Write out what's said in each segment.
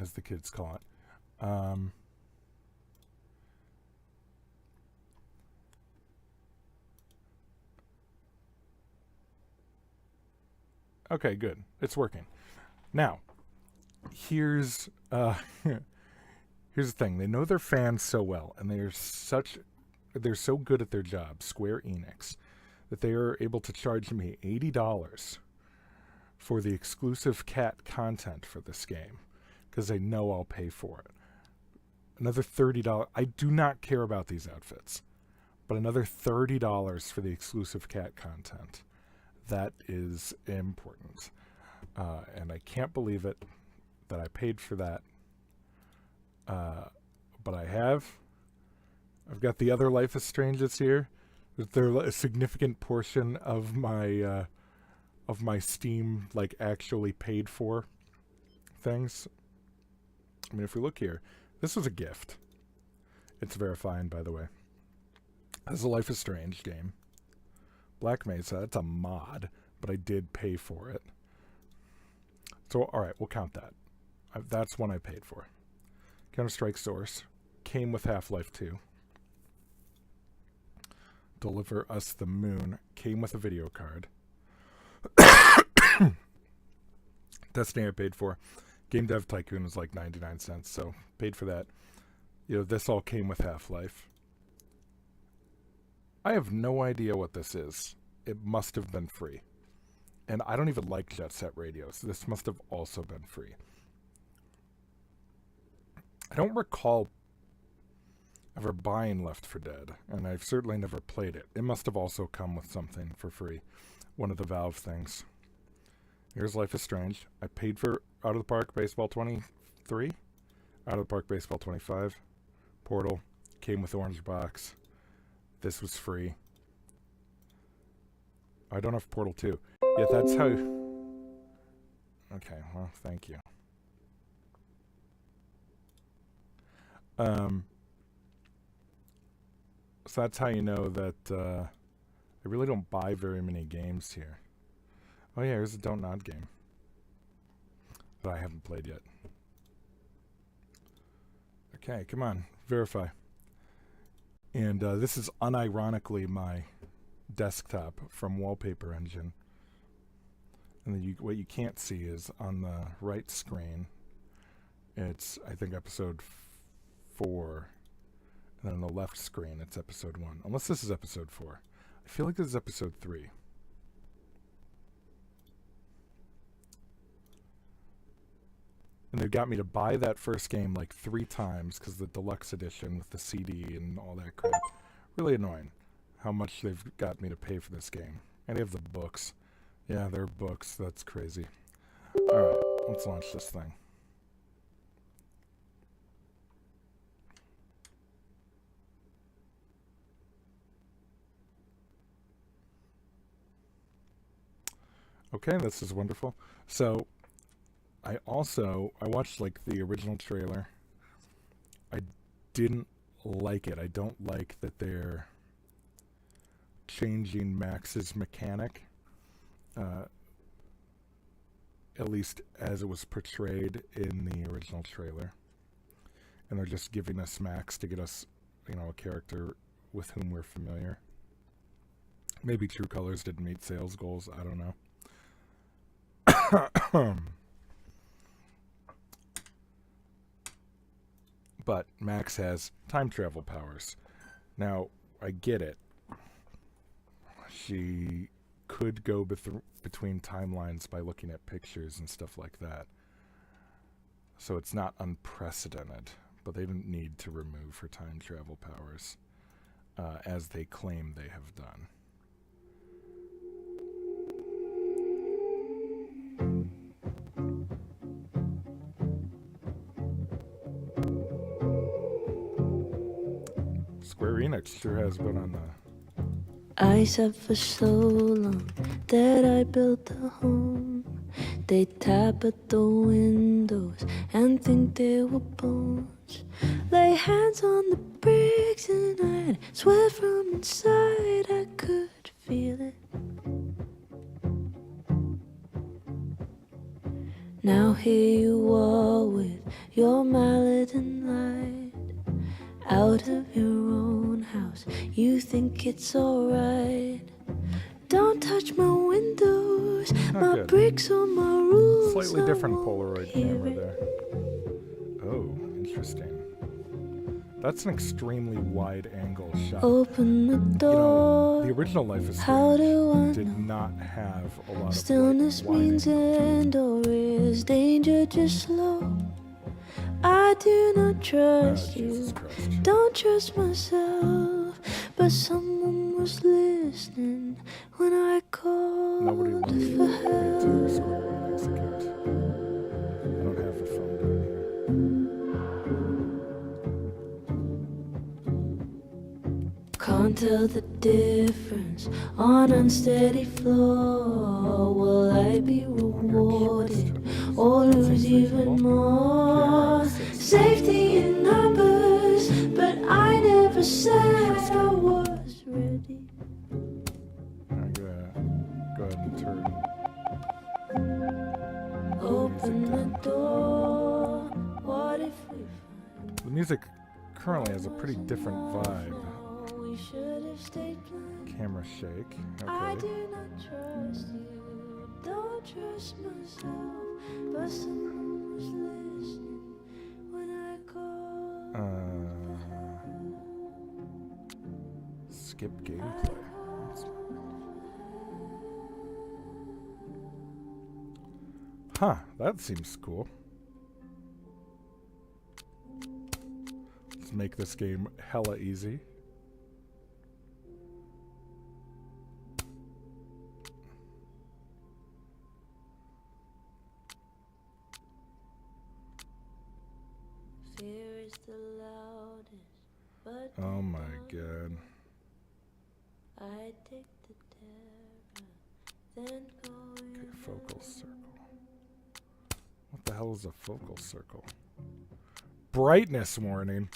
as the kids call it. Okay, good. It's working. Now, here's here's the thing. They know their fans so well, and they're so good at their job, Square Enix, that they are able to charge me $80 for the exclusive cat content for this game, because they know I'll pay for it. Another $30. I do not care about these outfits, but another $30 for the exclusive cat content. That is important. And I can't believe it that I paid for that. But I have. I've got the other Life is Strange this year. They're a significant portion of my Steam, like, actually paid for things. I mean, if we look here, this was a gift. It's verifying, by the way. This is a Life is Strange game. Black Mesa, that's a mod, but I did pay for it. So, alright, we'll count that. That's one I paid for. Counter-Strike Source came with Half-Life 2. Deliver Us the Moon came with a video card. Destiny I paid for. Game Dev Tycoon was like 99 cents, so paid for that. You know, this all came with Half-Life. I have no idea what this is. It must have been free. And I don't even like Jet Set Radio, so this must have also been free. I don't recall ever buying Left 4 Dead, and I've certainly never played it. It must have also come with something for free. One of the Valve things. Here's Life is Strange. I paid for Out of the Park Baseball 23. Out of the Park Baseball 25. Portal. Came with Orange Box. This was free. I don't have Portal 2. Yeah, that's how... Okay, well, thank you. So that's how you know that I really don't buy very many games here. Oh yeah, here's a Don't Nod game that I haven't played yet. Okay, come on, verify. And this is unironically my desktop from Wallpaper Engine. And then what you can't see is on the right screen, it's, I think, episode 4. And then on the left screen, it's episode 1. Unless this is episode 4. I feel like this is episode 3. And they got me to buy that first game like 3 times because the deluxe edition with the CD and all that crap. Really annoying how much they've got me to pay for this game. And they have the books. Yeah, they're books. That's crazy. Alright, let's launch this thing. Okay, this is wonderful. So, I watched like the original trailer. I didn't like it. I don't like that they're changing Max's mechanic. At least as it was portrayed in the original trailer. And they're just giving us Max to get us, you know, a character with whom we're familiar. Maybe True Colors didn't meet sales goals. I don't know. But Max has time travel powers. Now, I get it. She could go between timelines by looking at pictures and stuff like that. So it's not unprecedented, but they didn't need to remove her time travel powers, as they claim they have done. Square Enix sure has been on the... I sat for so long that I built a home. They tap at the windows and think they were bones. Lay hands on the bricks and I'd swear from inside I could feel it. Now here you are with your mallet and light. Out of your own house, you think it's alright. Don't touch my windows, my good. bricks on my roof. Slightly different Polaroid camera there. Oh, interesting. That's an extremely wide angle shot. Open the You know, door. the original Life is How do I Strange did know? not have a lot of Stillness wide means angle. end, or is danger just slow? I do not trust Jesus you, Christ. don't trust myself, but someone was listening when I called Nobody wants for me to help. Square Enix account. I don't have a phone down here. Can't tell the difference on unsteady floor. Will I be rewarded or lose even more? Safety in numbers, but I never said I was ready. I'm gonna go ahead and turn. Open the door. What if we find The music currently has a pretty different vibe. we should have stayed blind? Camera shake. I Okay. do not trust you, don't trust myself, but someone was listening when I called. Skip gameplay. Huh, that seems cool. Let's make this game hella easy. Fear is the loudest, but Oh my god. I take the terror, then go Okay, focal circle. What the hell is a focal circle? Brightness warning.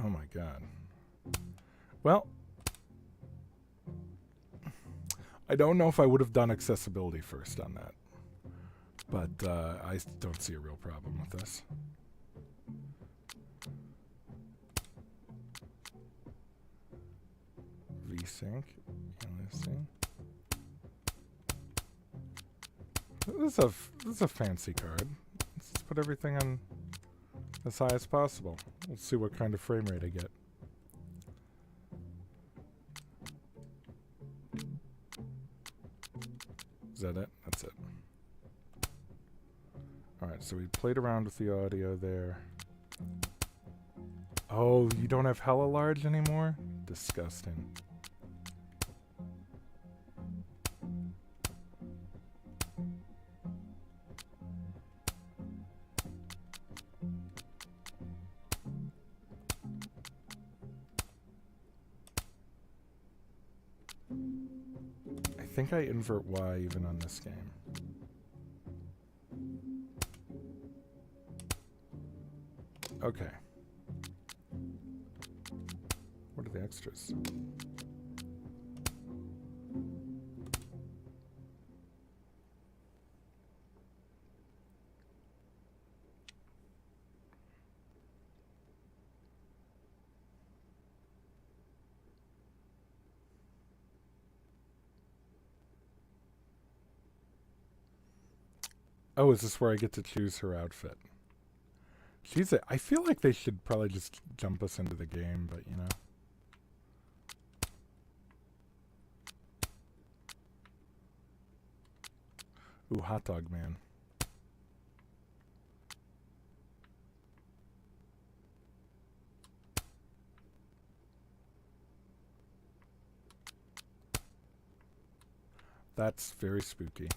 Oh my god. Well, I don't know if I would have done accessibility first on that, but I don't see a real problem with this. VSync, listing. This is a fancy card. Let's just put everything on as high as possible. We'll see what kind of frame rate I get. Is that it? That's it. Alright, so we played around with the audio there. Oh, you don't have hella large anymore? Disgusting. I think I invert Y even on this game. Okay. What are the extras? Oh, is this where I get to choose her outfit? I feel like they should probably just jump us into the game, but you know. Ooh, hot dog man. That's very spooky.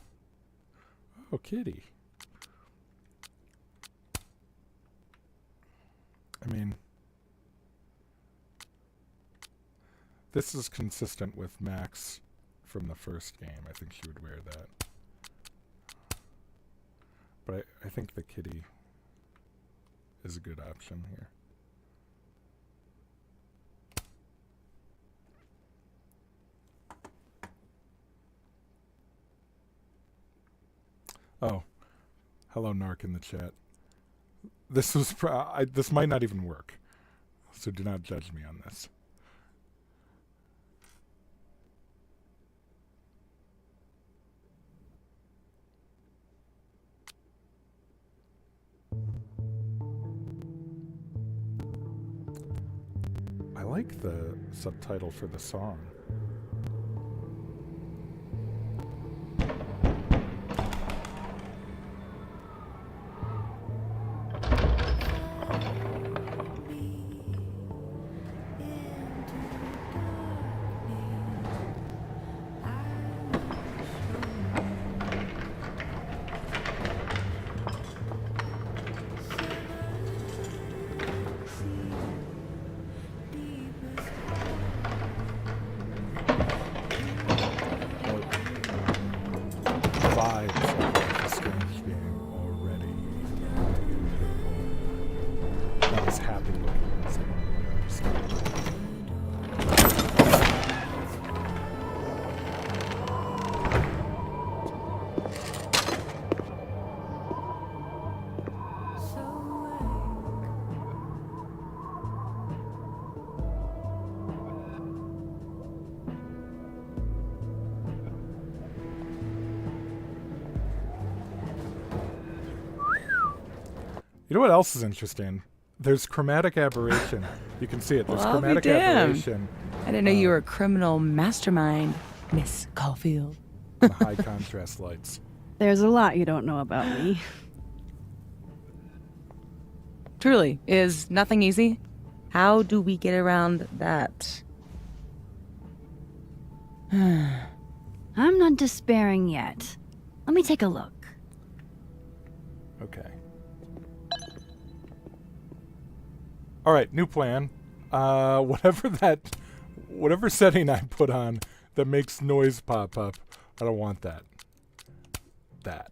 Oh, kitty. I mean, this is consistent with Max from the first game. I think she would wear that. But I think the kitty is a good option here. Oh, hello, Narc in the chat. This was this might not even work, so do not judge me on this. I like the subtitle for the song. You know what else is interesting? There's chromatic aberration. You can see it. There's Well, chromatic aberration. I didn't know you were a criminal mastermind, Miss Caulfield. The high contrast lights. There's a lot you don't know about me. Truly, is nothing easy? How do we get around that? I'm not despairing yet. Let me take a look. Okay. All right, new plan. Whatever setting I put on that makes noise pop up, I don't want that. That.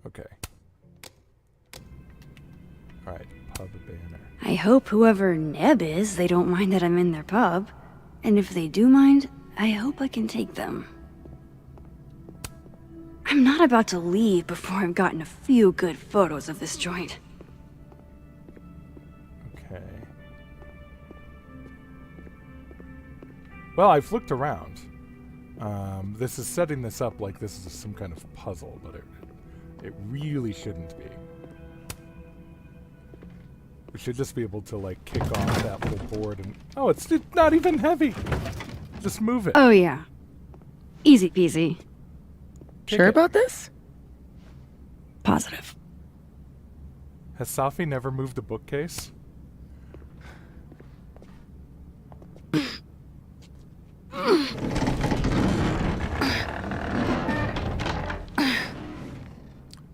Okay. All right, pub banner. I hope whoever Neb is, they don't mind that I'm in their pub. And if they do mind, I hope I can take them. I'm not about to leave before I've gotten a few good photos of this joint. Okay. Well, I've looked around. This is setting this up like this is some kind of puzzle, but it really shouldn't be. We should just be able to, like, kick off that whole board and... Oh, it's not even heavy! Just move it. Oh yeah. Easy peasy. Sure about this? Positive. Has Safi never moved a bookcase?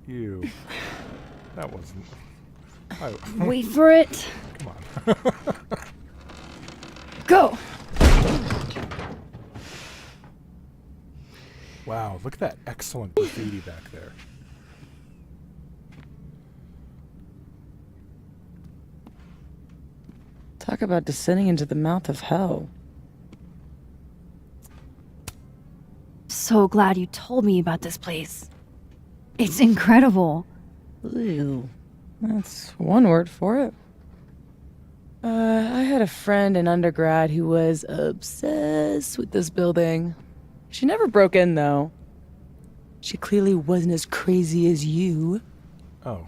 You. That wasn't... Wait for it. Come on. Go! Wow, look at that excellent graffiti back there. Talk about descending into the mouth of hell. So glad you told me about this place. It's incredible. Ew. That's one word for it. I had a friend in undergrad who was obsessed with this building. She never broke in, though. She clearly wasn't as crazy as you. Oh.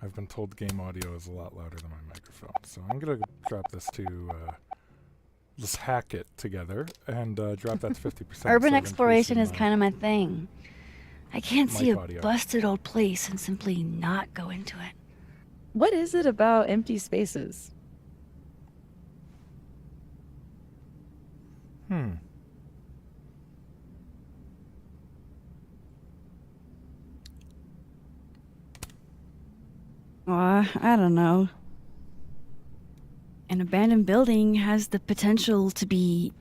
I've been told game audio is a lot louder than my microphone, so I'm gonna drop this to, let's hack it together and drop that to 50%. Urban exploration is kind of my thing. I can't see a audio. busted old place and simply not go into it. What is it about empty spaces? I don't know. An abandoned building has the potential to be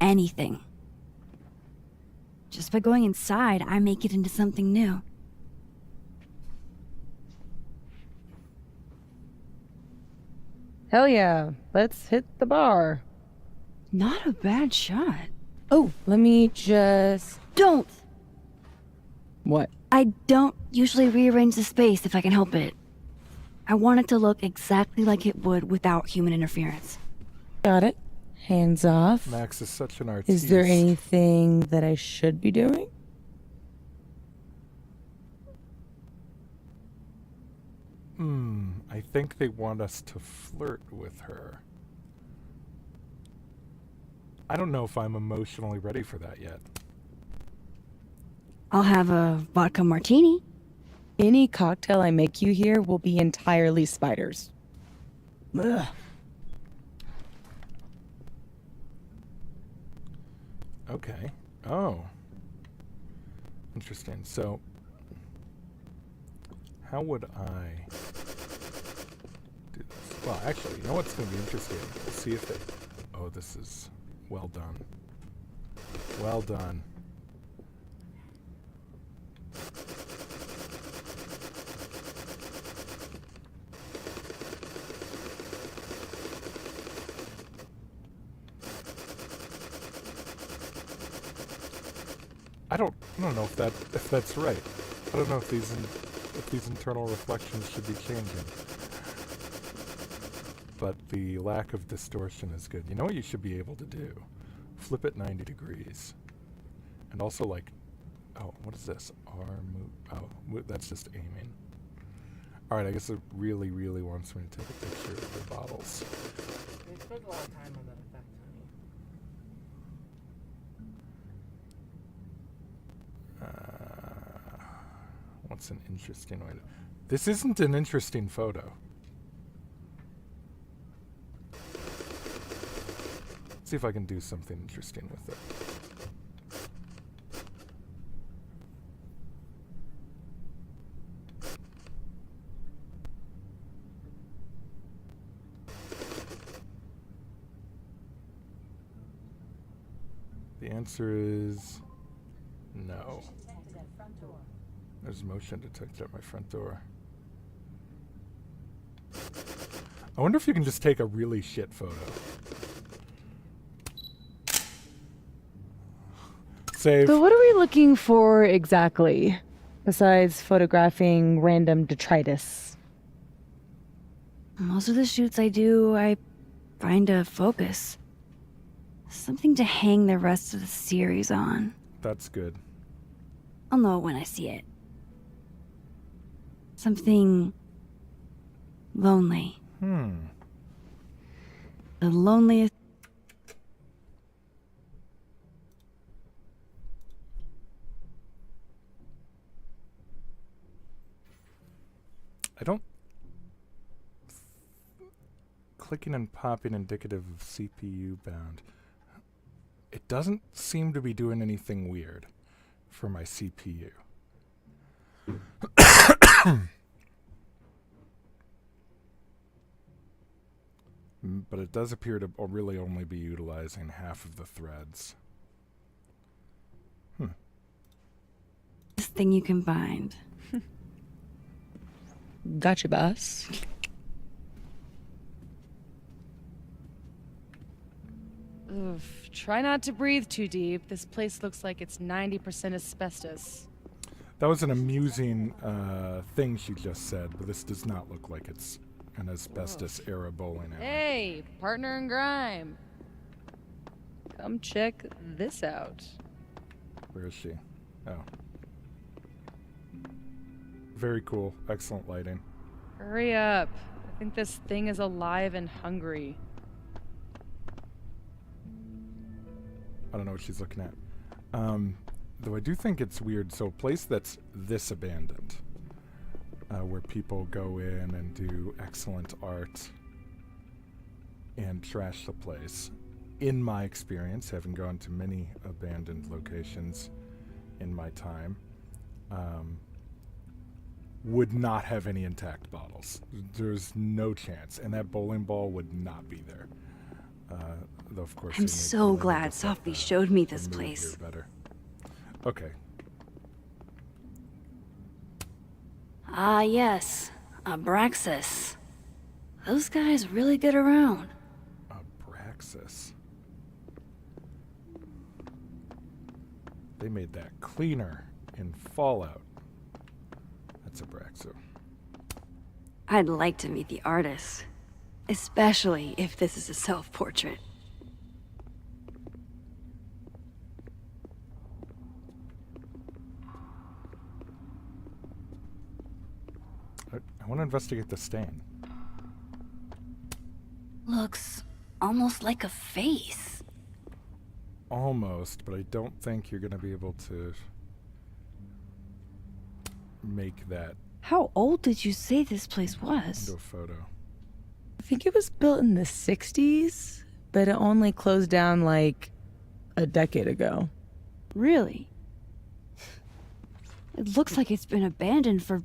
anything. Just by going inside, I make it into something new. Hell yeah, let's hit the bar. Not a bad shot. Oh, let me just... Don't! What? I don't usually rearrange the space if I can help it. I want it to look exactly like it would without human interference. Got it. Hands off. Max is such an artiste. Is there anything that I should be doing? I think they want us to flirt with her. I don't know if I'm emotionally ready for that yet. I'll have a vodka martini. Any cocktail I make you here will be entirely spiders. Ugh. Okay. Oh. Interesting. So, how would I do this? Well, actually, you know what's going to be interesting? We'll see if they... Oh, this is well done. Well done. I don't know if that's right. I don't know if these internal reflections should be changing. But the lack of distortion is good. You know what you should be able to do? Flip it 90 degrees. And also like, oh, what is this? That's just aiming. Alright, I guess it really, really wants me to take a picture of the bottles. They spent a lot of time on that effect, honey. What's an interesting way to... This isn't an interesting photo. Let's see if I can do something interesting with it. The answer is no. There's motion detected at my front door. I wonder if you can just take a really shit photo. Save. So what are we looking for exactly, besides photographing random detritus? Most of the shoots I do, I find a focus. Something to hang the rest of the series on. That's good. I'll know it when I see it. Something lonely. The loneliest. I don't... Clicking and popping indicative of CPU bound. It doesn't seem to be doing anything weird for my CPU. But it does appear to really only be utilizing half of the threads. This thing you can bind. Gotcha, boss. Oof. Try not to breathe too deep. This place looks like it's 90% asbestos. That was an amusing thing she just said, but this does not look like it's an asbestos-era bowling alley. Hey, partner in crime. Come check this out. Where is she? Oh. Very cool. Excellent lighting. Hurry up. I think this thing is alive and hungry. I don't know what she's looking at. Though I do think it's weird. So a place that's this abandoned, where people go in and do excellent art and trash the place, in my experience, having gone to many abandoned locations in my time, would not have any intact bottles. There's no chance. And that bowling ball would not be there. Though of course I'm so glad Sophie showed me this place. Better. Okay. Ah, yes. Abraxas. Those guys really get around. Abraxas. They made that cleaner in Fallout. That's Abraxo. I'd like to meet the artist, especially if this is a self-portrait. I want to investigate the stain. Looks almost like a face. Almost, but I don't think you're going to be able to make that How old did you say this place was? into a photo. I think it was built in the 60s, but it only closed down like a decade ago. Really? It looks like it's been abandoned for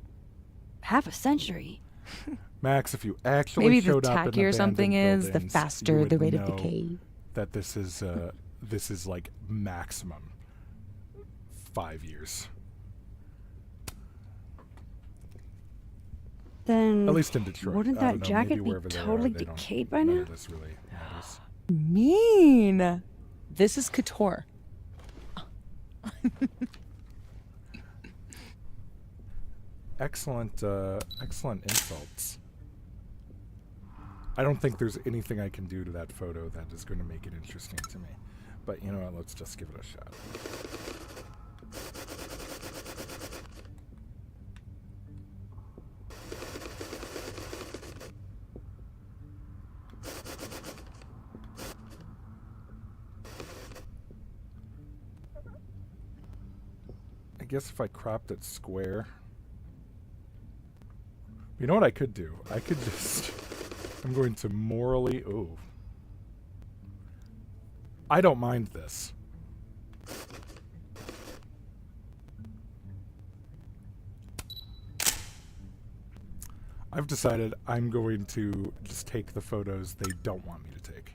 half a century. Max, if you actually Maybe the showed up in tackier something abandoned is, the buildings, faster you would the rate of know decay. that this is like maximum 5 years. Then At least in Detroit. wouldn't I that don't know, jacket maybe be wherever they are, totally they don't- decayed by none now? of this really matters. Mean. This is couture. Excellent insults. I don't think there's anything I can do to that photo that is going to make it interesting to me. But you know what, let's just give it a shot. I guess if I cropped it square. You know what I could do? I could just... I'm going to morally... Ooh. I don't mind this. I've decided I'm going to just take the photos they don't want me to take.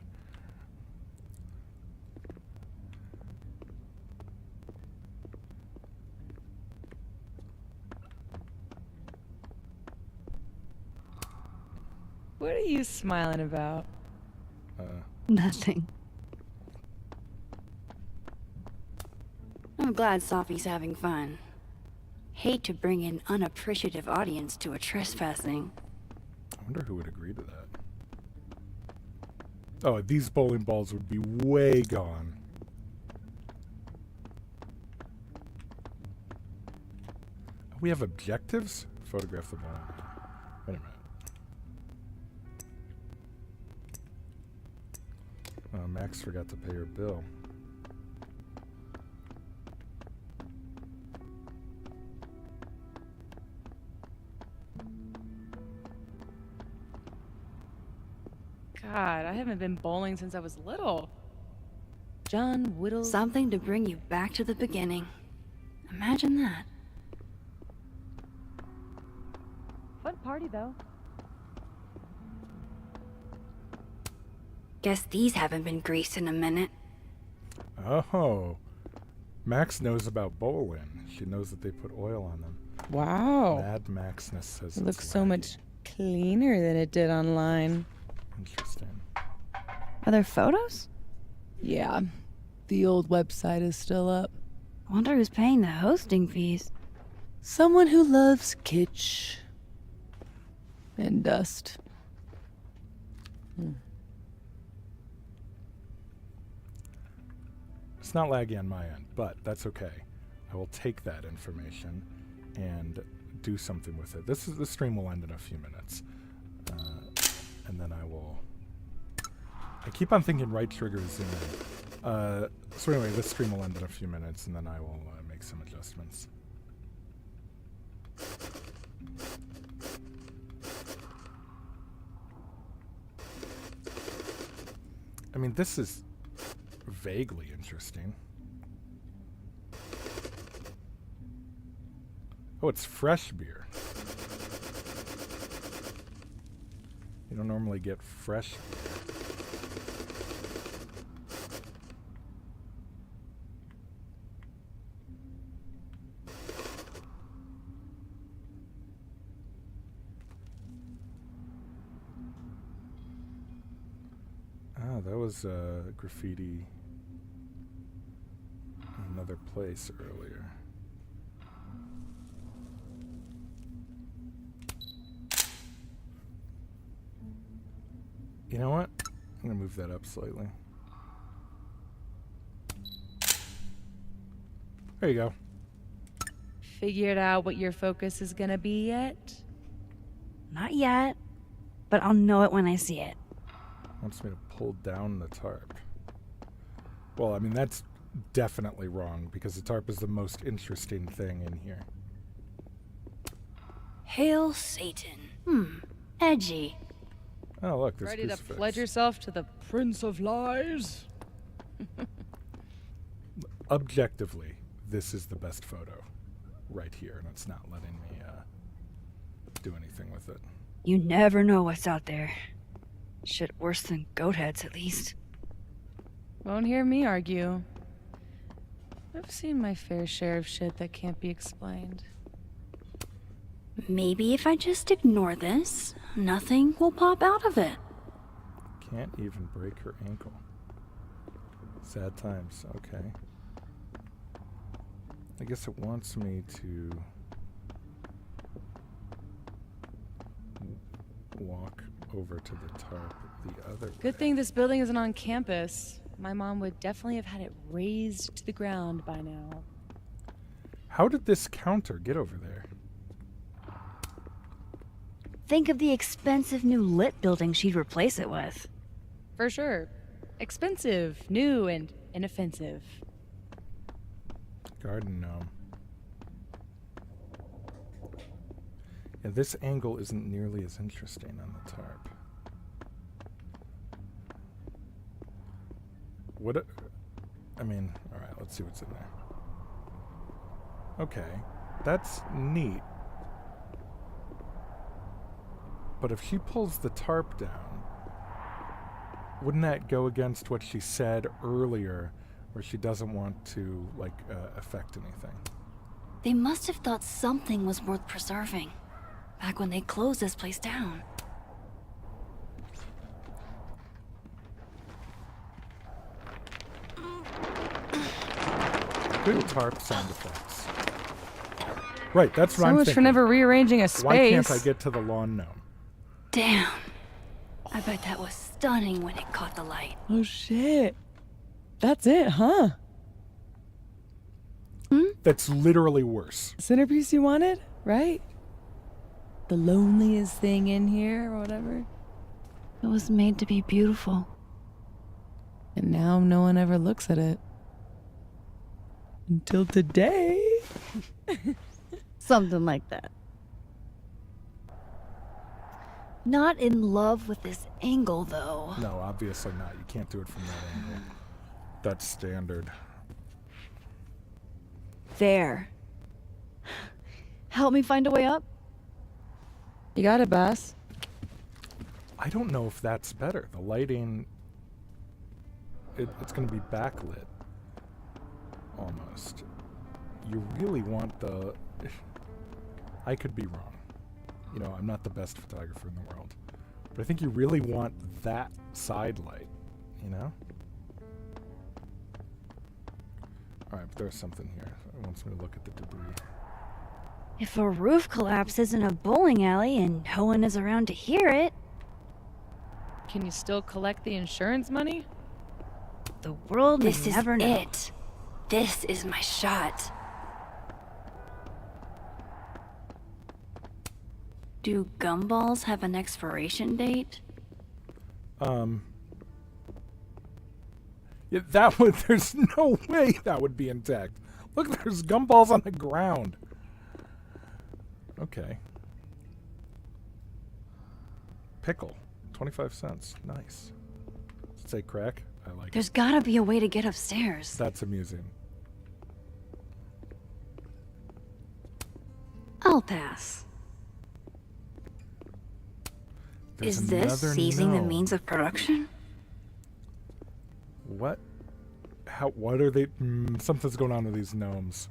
What are you smiling about? Nothing. I'm glad Sophie's having fun. Hate to bring an unappreciative audience to a trespassing. I wonder who would agree to that. Oh, these bowling balls would be way gone. We have objectives? Photograph the ball. Wait a minute. Max forgot to pay her bill. God, I haven't been bowling since I was little. John Whittle. Something to bring you back to the beginning. Imagine that. Fun party, though. Guess these haven't been greased in a minute. Oh. Max knows about bowling. She knows that they put oil on them. Wow. Mad Maxness says It looks it's so wacky. much cleaner than it did online. Interesting. Are there photos? Yeah. The old website is still up. I wonder who's paying the hosting fees. Someone who loves kitsch and dust. It's not laggy on my end, but that's okay. I will take that information and do something with it. This stream will end in a few minutes, and then I will. I keep on thinking right trigger zoom in. So anyway, this stream will end in a few minutes, and then I will make some adjustments. I mean, this is vaguely interesting. Oh, it's fresh beer. You don't normally get fresh beer. Ah, that was graffiti in another place earlier. You know what? I'm gonna move that up slightly. There you go. Figured out what your focus is gonna be yet? Not yet, but I'll know it when I see it. Wants me to pull down the tarp. Well, I mean, that's definitely wrong because the tarp is the most interesting thing in here. Hail Satan. Edgy. Oh, look, there's Ready to crucifix. pledge yourself to the Prince of Lies? Objectively, this is the best photo right here, and it's not letting me do anything with it. You never know what's out there. Shit worse than goat heads, at least. Won't hear me argue. I've seen my fair share of shit that can't be explained. Maybe if I just ignore this, nothing will pop out of it. Can't even break her ankle. Sad times. Okay. I guess it wants me to walk over to the tarp the other way. Good thing this building isn't on campus. My mom would definitely have had it razed to the ground by now. How did this counter get over there? Think of the expensive new lit building she'd replace it with. For sure. Expensive, new, and inoffensive. Garden gnome. Yeah, this angle isn't nearly as interesting on the tarp. What? I mean, all right. Let's see what's in there. Okay, that's neat. But if she pulls the tarp down, wouldn't that go against what she said earlier, where she doesn't want to affect anything? They must have thought something was worth preserving, back when they closed this place down. Good tarp sound effects. Right, that's what So I'm much thinking. for never rearranging a space. Why can't I get to the lawn gnome? Damn. I bet that was stunning when it caught the light. Oh shit. That's it, huh? That's literally worse. Centerpiece you wanted, right? The loneliest thing in here, or whatever. It was made to be beautiful. And now no one ever looks at it. Until today. Something like that. Not in love with this angle, though. No, obviously not. You can't do it from that angle. That's standard. There. Help me find a way up? You got it, boss. I don't know if that's better. The lighting, it's going to be backlit. Almost. You really want the... I could be wrong. You know, I'm not the best photographer in the world. But I think you really want that side light, you know? Alright, but there's something here. It wants me to look at the debris. If a roof collapses in a bowling alley and no one is around to hear it, Can you still collect the insurance money? the world may This is never know. it. This is my shot. Do gumballs have an expiration date? Yeah, that would, there's no way that would be intact. Look, there's gumballs on the ground. Okay. Pickle, 25 cents. Nice. Does it say crack? I like it. There's gotta be a way to get upstairs. That's amusing. I'll pass. There's Is this another seizing the gnome. means of production? What? How? What are they? Something's going on with these gnomes.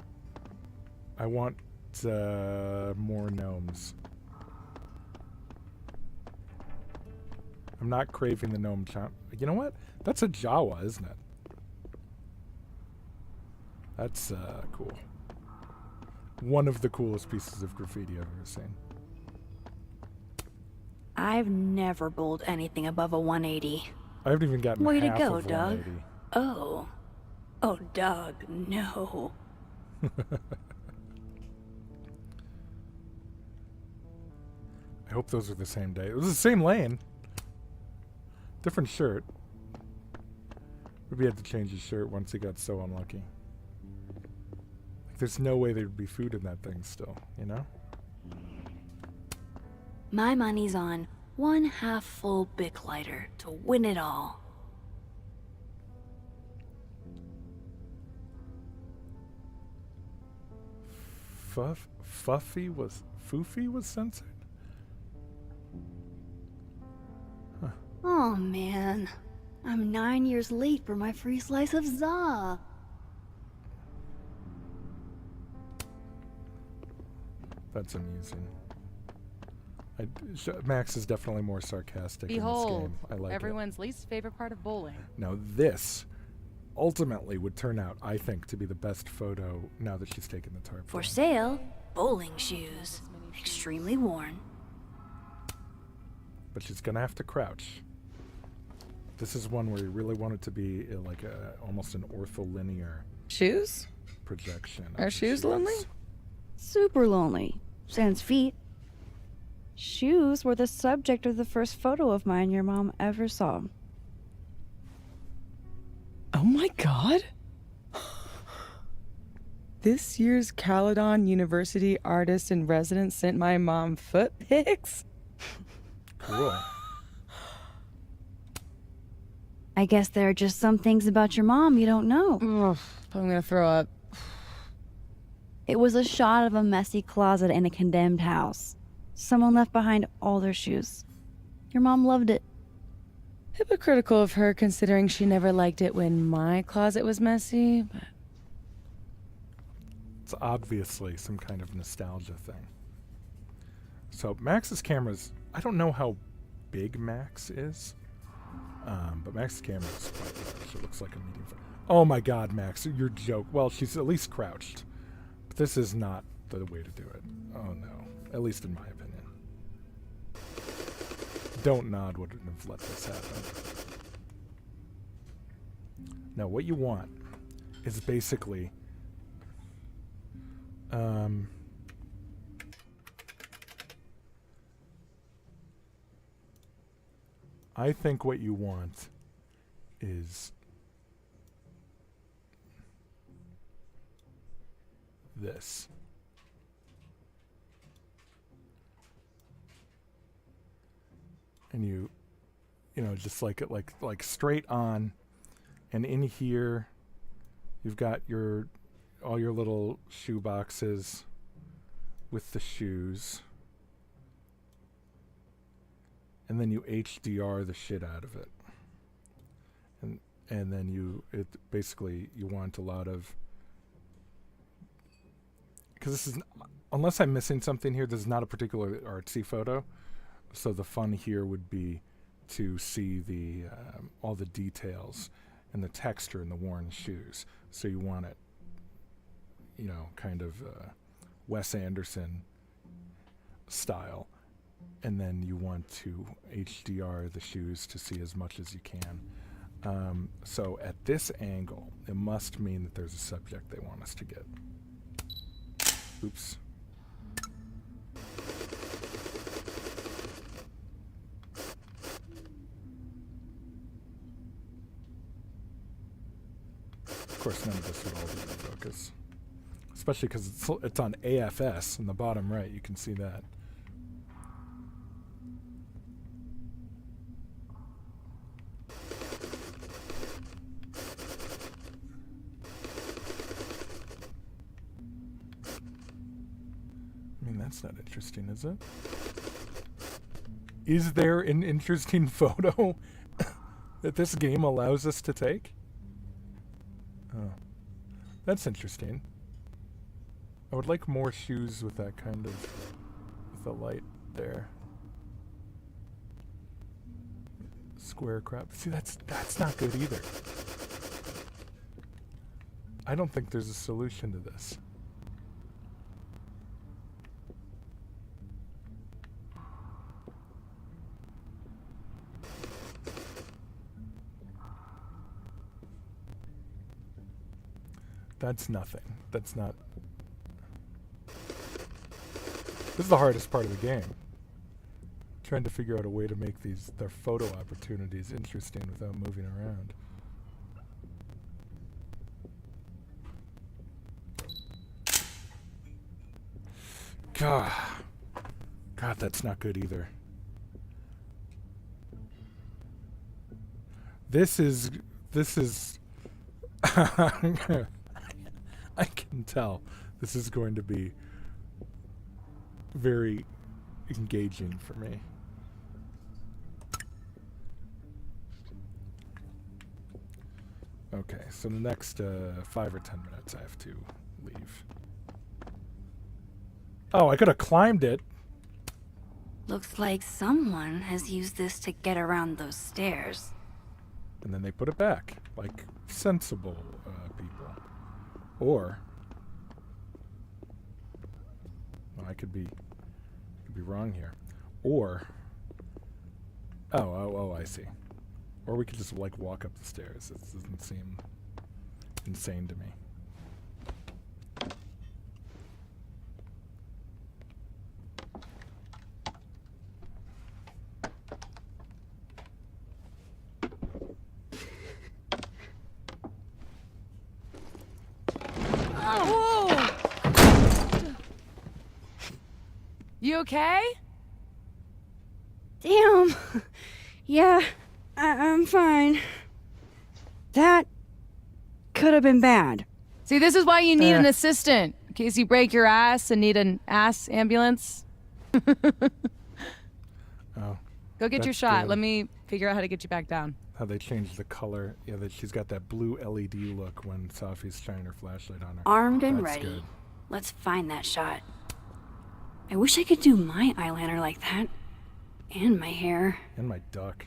I want more gnomes. I'm not craving the gnome chomp. You know what? That's a Jawa, isn't it? That's cool. One of the coolest pieces of graffiti I've ever seen. I've never bowled anything above a 180. I haven't even gotten Way to half go, of Doug. 180. Oh. Oh, Doug, no. I hope those are the same day. It was the same lane. Different shirt. Maybe he had to change his shirt once he got so unlucky. Like, there's no way there'd be food in that thing still, you know? My money's on one half-full Bic lighter to win it all. Foofy was censored? Oh, man. I'm 9 years late for my free slice of za. That's amusing. Max is definitely more sarcastic Behold, in this game. I like everyone's least favorite part of bowling. it. Now this ultimately would turn out, I think, to be the best photo now that she's taken the tarp. For down. sale, bowling shoes. Extremely worn. But she's gonna have to crouch. This is one where you really want it to be like almost an ortholinear Shoes? projection. of Are the shoes lonely? Super lonely. Sans feet. Shoes were the subject of the first photo of mine your mom ever saw. Oh my god! This year's Caledon University artist in residence sent my mom foot pics? Cool. I guess there are just some things about your mom you don't know. Ugh, I'm gonna throw up. It was a shot of a messy closet in a condemned house. Someone left behind all their shoes. Your mom loved it. Hypocritical of her considering she never liked it when my closet was messy, but It's obviously some kind of nostalgia thing. So Max's cameras, I don't know how big Max is, but Max's camera is quite large. It looks like a medium. Oh my god, Max, your joke. Well, she's at least crouched. But this is not the way to do it. Oh no, at least in my opinion. Don't nod wouldn't have let this happen. Now what you want is basically I think what you want is this. And you know, just like it like straight on, and in here you've got all your little shoe boxes with the shoes. And then you HDR the shit out of it. And then basically you want a lot of, because this is, unless I'm missing something here, this is not a particular artsy photo. So the fun here would be to see the all the details and the texture in the worn shoes. So you want it, you know, kind of Wes Anderson style. And then you want to HDR the shoes to see as much as you can. So at this angle, it must mean that there's a subject they want us to get. Oops. Of course, none of this would all be in focus. Especially because it's on AFS in the bottom right. You can see that. I mean, that's not interesting, is it? Is there an interesting photo that this game allows us to take? Oh, that's interesting. I would like more shoes with that kind of, with the light there. Square crop. See, that's not good either. I don't think there's a solution to this. That's nothing. That's not... This is the hardest part of the game. Trying to figure out a way to make their photo opportunities interesting without moving around. God, that's not good either. This is I can tell this is going to be very engaging for me. Okay, so the next 5 or 10 minutes I have to leave. Oh, I could have climbed it. Looks like someone has used this to get around those stairs. And then they put it back, like sensible people. Or, well, I could be wrong here. Or, oh, I see. Or we could just like walk up the stairs. This doesn't seem insane to me. You okay? Damn. Yeah, I'm fine. That could have been bad. See, this is why you need an assistant. In case you break your ass and need an ass ambulance. Oh. Go get your That's shot. good. Let me figure out how to get you back down. How they changed the color. Yeah, that she's got that blue LED look when Sophie's shining her flashlight on her. Armed and That's ready. good. Let's find that shot. I wish I could do my eyeliner like that. And my hair. And my duck.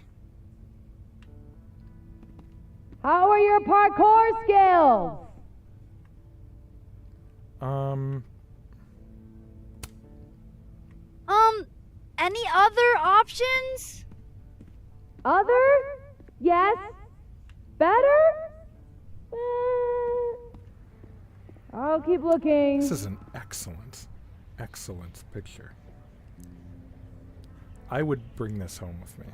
How are your parkour skills? Any other options? Other? Yes. Better? I'll keep looking. This is an excellent, excellent picture. I would bring this home with me.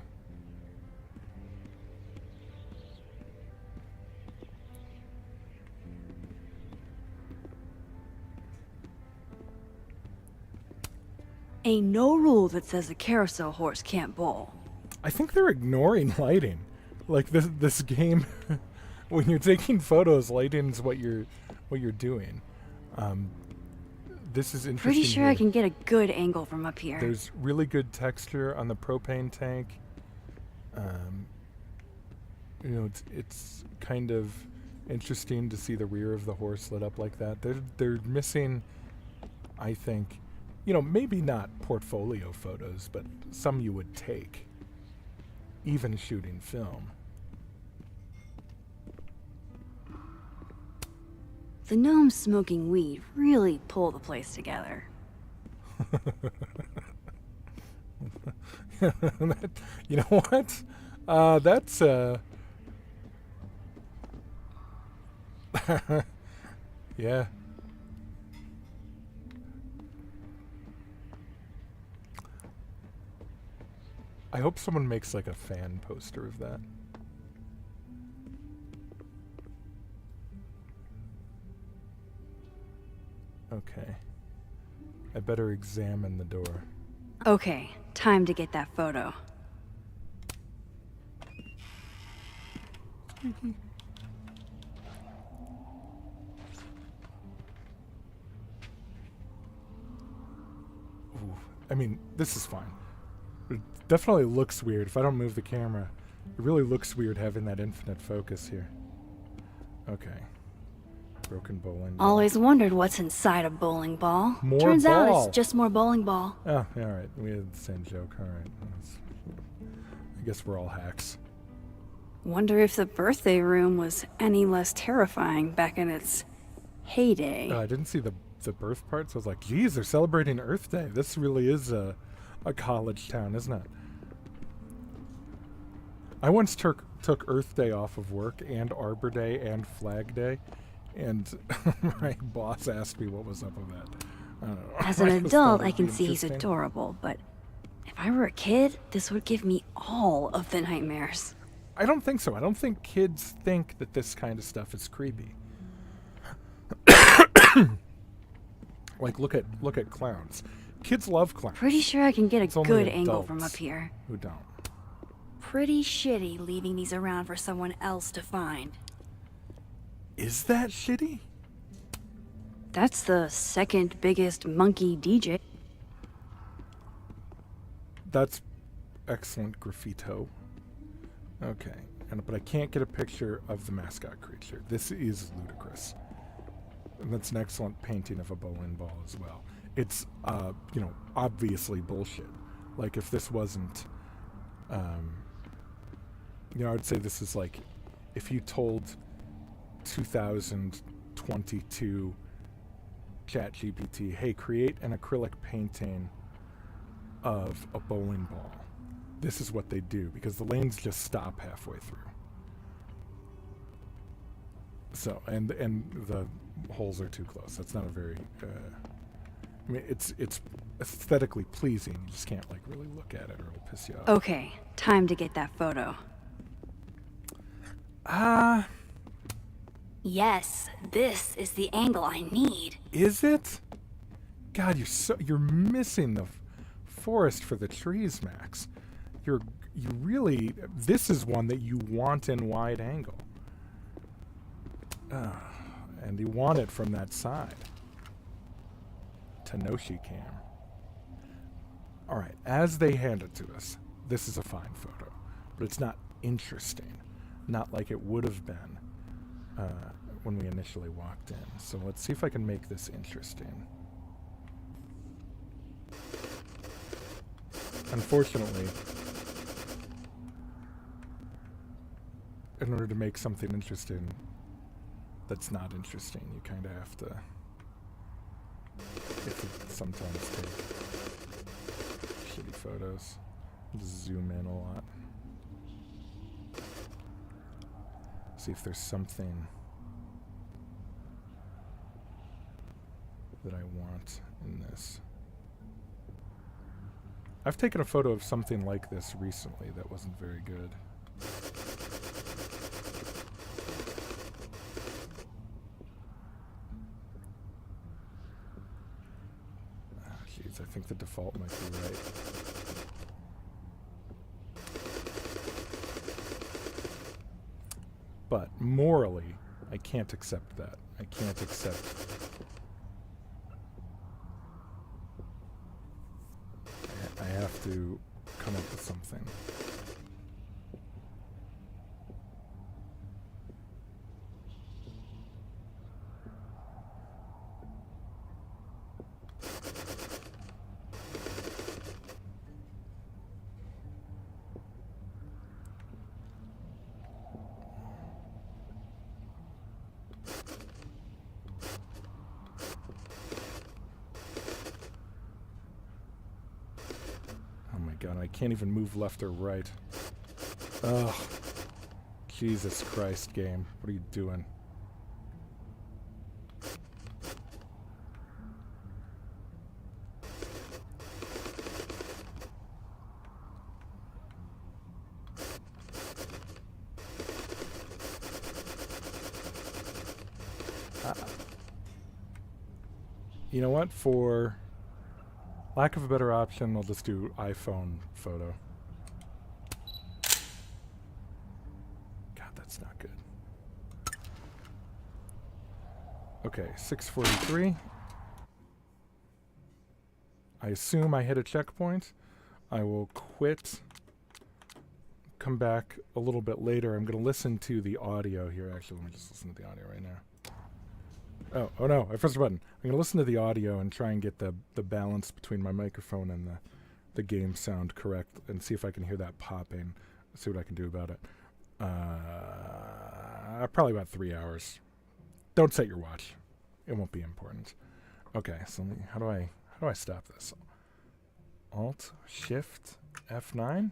Ain't no rule that says a carousel horse can't bowl. I think they're ignoring lighting. Like this game, when you're taking photos, lighting's what you're doing. This is interesting. Pretty sure here. I can get a good angle from up here. There's really good texture on the propane tank. You know, it's kind of interesting to see the rear of the horse lit up like that. They're missing, I think, you know, maybe not portfolio photos, but some you would take, even shooting film. The gnomes smoking weed really pull the place together. You know what? That's yeah. I hope someone makes like a fan poster of that. Okay. I better examine the door. Okay, time to get that photo. Ooh. I mean, this is fine. It definitely looks weird if I don't move the camera. It really looks weird having that infinite focus here. Okay. Broken bowling ball. Always wondered what's inside a bowling ball. More Turns out ball. it's just more bowling ball. Oh, yeah, all right. We had the same joke. All right. I guess we're all hacks. Wonder if the birthday room was any less terrifying back in its heyday. I didn't see the birth part, so I was like, geez, they're celebrating Earth Day. This really is a college town, isn't it? I once took Earth Day off of work and Arbor Day and Flag Day And my boss asked me what was up with that. I don't know. As an I just adult, thought I it'd can be see he's interesting. adorable, but if I were a kid, this would give me all of the nightmares. I don't think so. I don't think kids think that this kind of stuff is creepy. Like, look at clowns. Kids love clowns. Pretty sure I can get It's a only good angle from adults up here. who don't. Pretty shitty leaving these around for someone else to find. Is that shitty? That's the second biggest monkey DJ. That's excellent graffito. Okay, but I can't get a picture of the mascot creature. This is ludicrous. And that's an excellent painting of a bowling ball as well. It's, obviously bullshit. Like, if this wasn't, I would say this is like, if you told 2022 ChatGPT, hey, create an acrylic painting of a bowling ball. This is what they do, because the lanes just stop halfway through. So, and the holes are too close. That's not a very, it's aesthetically pleasing. You just can't, like, really look at it or it'll piss you off. Okay, time to get that photo. Yes, this is the angle I need. Is it? God, you're missing the forest for the trees, Max. This is one that you want in wide angle. And you want it from that side. Tenoshi cam. Alright, as they hand it to us, this is a fine photo. But it's not interesting. Not like it would have been when we initially walked in. So let's see if I can make this interesting. Unfortunately, in order to make something interesting that's not interesting, you kind of have to sometimes take shitty photos. Just zoom in a lot. See if there's something that I want in this. I've taken a photo of something like this recently that wasn't very good. Jeez, I think the default might be right. But morally, I can't accept that. I can't accept. I have to come up with something. God, I can't even move left or right. Ugh. Jesus Christ, game. What are you doing? You know what? For lack of a better option, I'll just do iPhone photo. God, that's not good. Okay, 6:43. I assume I hit a checkpoint. I will quit. Come back a little bit later. I'm going to listen to the audio here. Actually, let me just listen to the audio right now. Oh no, I pressed the button. I'm going to listen to the audio and try and get the balance between my microphone and the game sound correct and see if I can hear that popping. See what I can do about it. Probably about 3 hours. Don't set your watch. It won't be important. Okay, so how do I stop this? Alt, Shift, F9?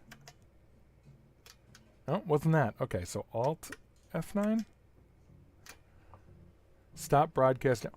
Oh, wasn't that. Okay, so Alt, F9? Stop broadcasting.